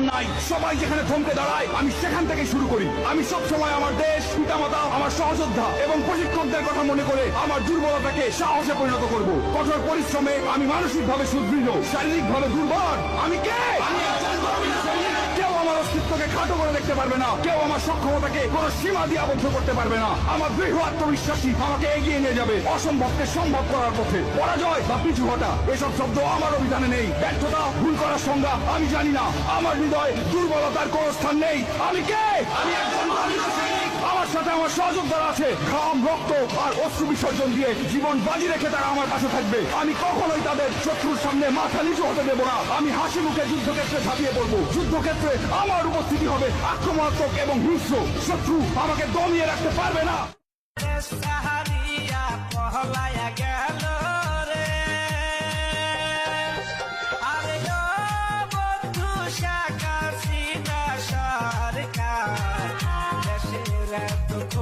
স্থান নাই। সবাই যেখানে থমকে দাঁড়ায় আমি সেখান থেকে শুরু করি। আমি সব সময় আমার দেশ, পিতামাতা, আমার সহযোদ্ধা এবং প্রশিক্ষকদের কথা মনে করে আমার দুর্বলতাকে সাহসে পরিণত করব। কঠোর পরিশ্রমে আমি মানসিকভাবে সুদৃঢ়, শারীরিকভাবে দুর্বল। আমি কে? আমি একজন তরুণ সৈনিক। কেউ আমার অস্তিত্বকে খাটো করে দেখতে পারবে না, কেউ আমার সক্ষমতাকে কোনো সীমা দিয়ে আবদ্ধ করতে পারবে না। আমার দৃঢ় আত্মবিশ্বাসী আমাকে এগিয়ে নিয়ে যাবে অসম্ভবকে সম্ভব করার পথে। পরাজয় বা পিছু হটা এসব শব্দ আমার অভিধানে নেই। ব্যর্থতা, ভুল করার সংজ্ঞা আমি জানি না। আমার হৃদয় দুর্বলতার কোনো স্থান নেই। আমি কে? আমি একজন তরুণ সৈনিক। আমার সাথে আমার সহযোদ্ধারা আছে। ঘাম, রক্ত আর অশ্রু বিসর্জন দিয়ে জীবন বাজি রেখে তারা আমার পাশে থাকবে। আমি কখনোই তাদের শত্রুর সামনে মাথা নিচু হতে দেবো না। আমি হাসি মুখে যুদ্ধক্ষেত্রে ঝাঁপিয়ে পড়বো। যুদ্ধক্ষেত্রে আমার উপস্থিতি হবে আক্রমণাত্মক এবং হিংস্র। শত্রু আমাকে দমিয়ে রাখতে পারবে না। সরকার দেশের এত